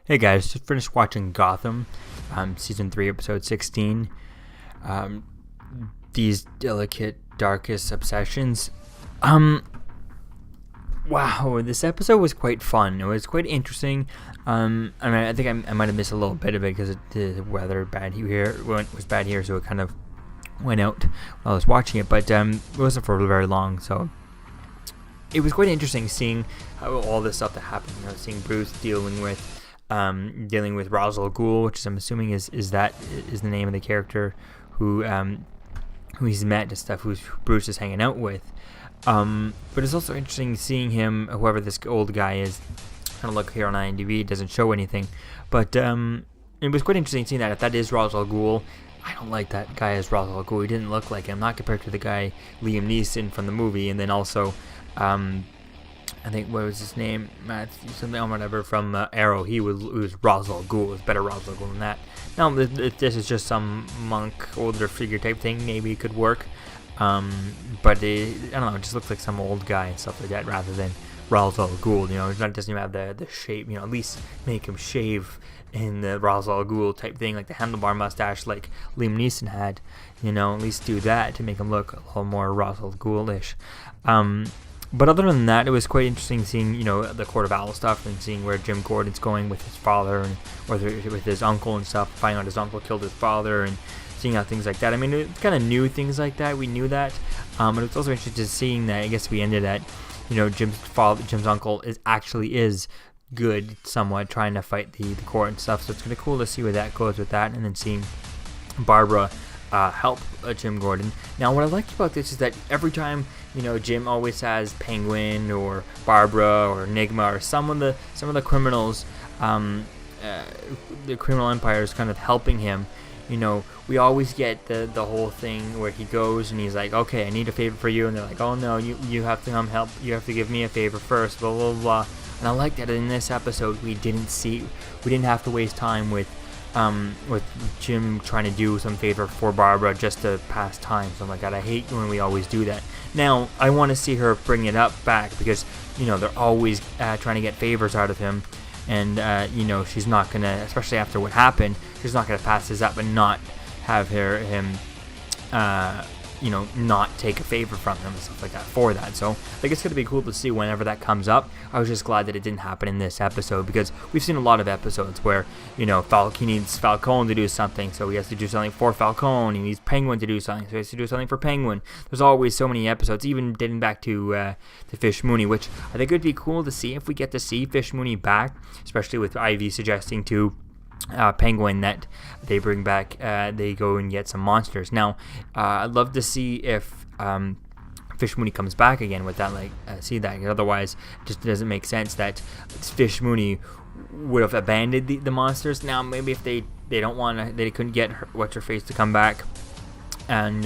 Hey guys, just finished watching Gotham, season 3, episode 16. These delicate, darkest obsessions. Wow, this episode was quite fun. It was quite interesting. I think I might have missed a little bit of it because the weather was bad here, so it kind of went out while I was watching it. But it wasn't for very long, so it was quite interesting seeing all this stuff that happened. Seeing Bruce dealing with Ra's al Ghul, which I'm assuming is the name of the character who he's met and stuff, who Bruce is hanging out with. But it's also interesting seeing him, whoever this old guy is. Kind of look here on IMDb, it doesn't show anything, but it was quite interesting seeing that. If that is Ra's al Ghul, I don't like that guy as Ra's al Ghul. He didn't look like him, not compared to the guy Liam Neeson from the movie, and then also I think, what was his name? Something or whatever from Arrow. He was Ra's al Ghul. It was better Ra's al Ghul than that. Now, this is just some monk, older figure type thing. Maybe it could work. But I don't know. It just looks like some old guy and stuff like that rather than Ra's al Ghul. It doesn't even have the shape. At least make him shave in the Ra's al Ghul type thing, like the handlebar mustache like Liam Neeson had. At least do that to make him look a little more Ra's al Ghul-ish. But other than that, it was quite interesting seeing, the Court of Owls stuff and seeing where Jim Gordon's going with his father and with his uncle and stuff, finding out his uncle killed his father and seeing how things like that. I mean, it's kind of new things like that. We knew that. But it's also interesting seeing that, I guess we ended at, Jim's uncle is good somewhat, trying to fight the court and stuff. So it's kind of cool to see where that goes with that, and then seeing Barbara help Jim Gordon. Now, what I liked about this is that every time, Jim always has Penguin or Barbara or Enigma or some of the criminals, the criminal empire is kind of helping him. We always get the whole thing where he goes and he's like, okay, I need a favor for you, and they're like, oh no, you have to come help, you have to give me a favor first, blah blah blah. And I like that in this episode we didn't have to waste time with Jim trying to do some favor for Barbara just to pass time, something like that. I hate when we always do that. Now, I want to see her bring it up back because, they're always trying to get favors out of him. And, she's not going to, especially after what happened, she's not going to pass this up and not have him not take a favor from him and stuff like that for that. So I think it's going to be cool to see whenever that comes up. I was just glad that it didn't happen in this episode because we've seen a lot of episodes where, he needs Falcone to do something, so he has to do something for Falcone. He needs Penguin to do something, so he has to do something for Penguin. There's always so many episodes, even dating back to Fish Mooney, which I think would be cool to see if we get to see Fish Mooney back, especially with Ivy suggesting to Penguin that they bring back, they go and get some monsters. Now, I'd love to see if Fish Mooney comes back again with that, see that. Otherwise, it just doesn't make sense that Fish Mooney would have abandoned the monsters. Now, maybe if they don't want to, they couldn't get what's her face to come back, and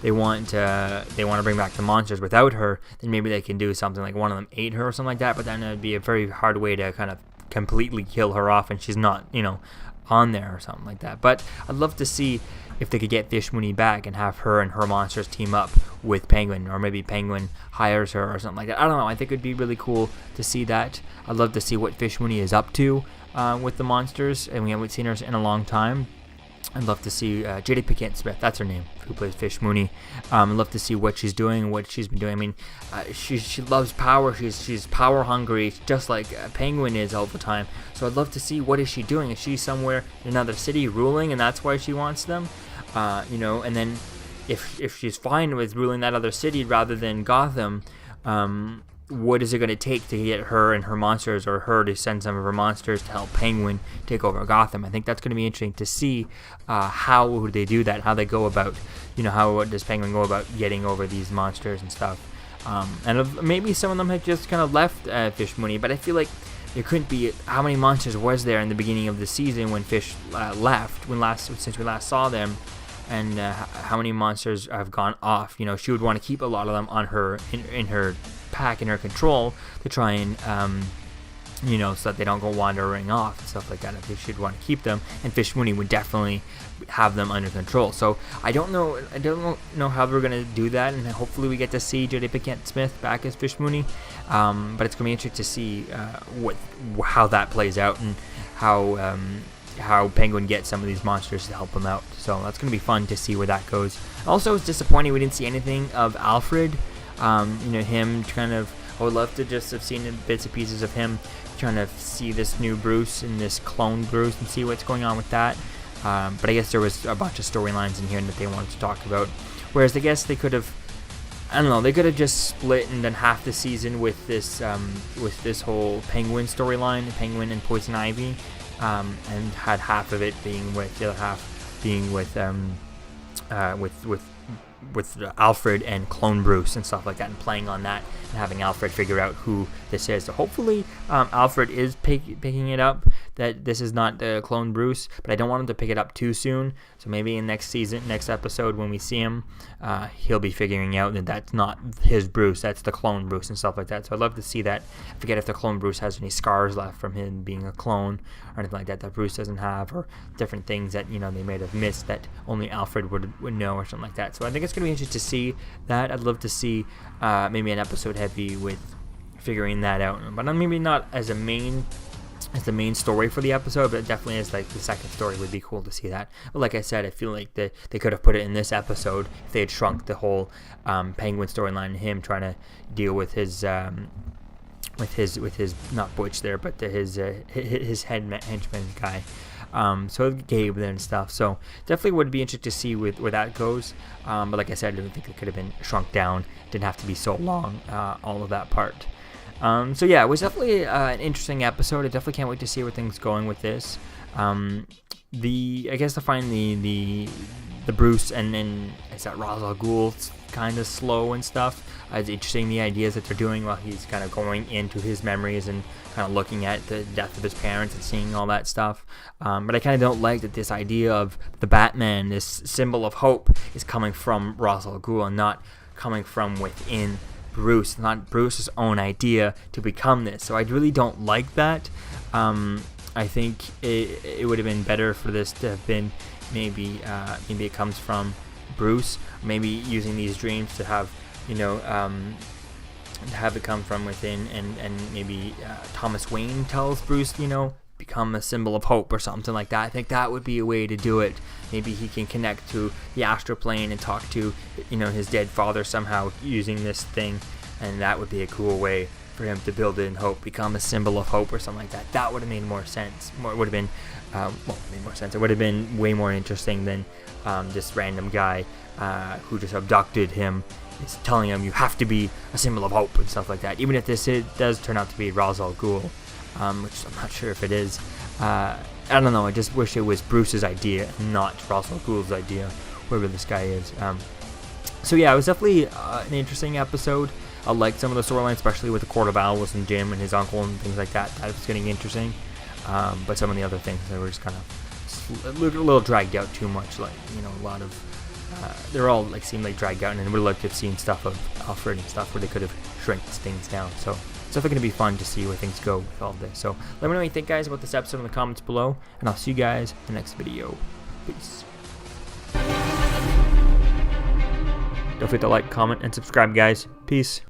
they want to bring back the monsters without her, then maybe they can do something like one of them ate her or something like that. But then it'd be a very hard way to kind of completely kill her off and she's not on there or something like that. But I'd love to see if they could get Fish Mooney back and have her and her monsters team up with Penguin, or maybe Penguin hires her or something like that. I don't know, I think it'd be really cool to see that. I'd love to see what Fish Mooney is up to with the monsters, and we haven't seen her in a long time. I'd love to see Jada Pinkett Smith, that's her name, who plays Fish Mooney. I'd love to see what she's doing, what she's been doing. I mean, she loves power. She's power hungry, just like Penguin is all the time. So I'd love to see what is she doing. Is she somewhere in another city ruling, and that's why she wants them? And then if she's fine with ruling that other city rather than Gotham, what is it going to take to get her and her monsters, or her to send some of her monsters to help Penguin take over Gotham? I think that's going to be interesting to see how would they do that, how they go about, how does Penguin go about getting over these monsters and stuff. And maybe some of them have just kind of left Fish Mooney, but I feel like there couldn't be. How many monsters was there in the beginning of the season when Fish left, since we last saw them? And how many monsters have gone off? She would want to keep a lot of them on her in her pack, in her control, to try and so that they don't go wandering off and stuff like that. If they should want to keep them, and Fish Mooney would definitely have them under control. So I don't know how we're gonna do that, and hopefully we get to see Jada Pinkett Smith back as Fish Mooney. But it's gonna be interesting to see how that plays out and how Penguin gets some of these monsters to help him out. So that's going to be fun to see where that goes. Also, it's disappointing we didn't see anything of Alfred. Him kind of, I would love to just have seen bits and pieces of him trying to see this new Bruce and this clone Bruce and see what's going on with that. But I guess there was a bunch of storylines in here that they wanted to talk about. Whereas I guess they could have, I don't know, they could have just split and done half the season with this whole Penguin storyline, Penguin and Poison Ivy, and had half of it being with the other half being with Alfred and clone Bruce and stuff like that, and playing on that and having Alfred figure out who this is. So hopefully Alfred is picking it up, that this is not the clone Bruce, but I don't want him to pick it up too soon. So maybe in next episode when we see him, he'll be figuring out that that's not his Bruce, that's the clone Bruce and stuff like that. So I'd love to see that. I forget if the clone Bruce has any scars left from him being a clone or anything like that that Bruce doesn't have, or different things that they may have missed that only Alfred would know or something like that. So I think it's going to be interesting to see that. I'd love to see maybe an episode heavy with figuring that out, but maybe not as the main story for the episode, but definitely as like the second story would be cool to see that. But like I said, I feel like they could have put it in this episode if they had shrunk the whole Penguin storyline and him trying to deal with his not Butch there, but his henchman guy. So Gabe there and stuff. So definitely would be interesting to see where that goes. But like I said, I don't think it could have been shrunk down. Didn't have to be so long, all of that part. So yeah, it was definitely an interesting episode. I definitely can't wait to see where things going with this. I guess to find the Bruce and then is that Ra's al Ghul kind of slow and stuff. It's interesting the ideas that they're doing while he's kind of going into his memories and kind of looking at the death of his parents and seeing all that stuff. But I kind of don't like that this idea of the Batman, this symbol of hope, is coming from Ra's al Ghul and not coming from within Bruce, not Bruce's own idea to become this. So I really don't like that. I think it would have been better for this to have been maybe it comes from Bruce, maybe using these dreams to have have it come from within, and maybe Thomas Wayne tells Bruce, become a symbol of hope or something like that. I think that would be a way to do it. Maybe he can connect to the astral plane and talk to his dead father somehow using this thing, and that would be a cool way for him to build it in hope, become a symbol of hope or something like that. That would have made more sense. It would have been made more sense. It would have been way more interesting than this random guy who just abducted him is telling him you have to be a symbol of hope and stuff like that. Even if it does turn out to be Ra's al Ghul, which I'm not sure if it is. I don't know. I just wish it was Bruce's idea, not Ra's al Ghul's idea, whoever this guy is. So yeah, it was definitely an interesting episode. I liked some of the storylines, especially with the Court of Owls and Jim and his uncle and things like that. That was getting interesting. But some of the other things, they were just kind of a little dragged out too much. Like, a lot of they're all seemed like dragged out, and would like to have seen stuff of Alfred and stuff where they could have shrunk things down. So it's definitely going to be fun to see where things go with all this. So let me know what you think, guys, about this episode in the comments below, and I'll see you guys in the next video. Peace. Don't forget to like, comment, and subscribe, guys. Peace.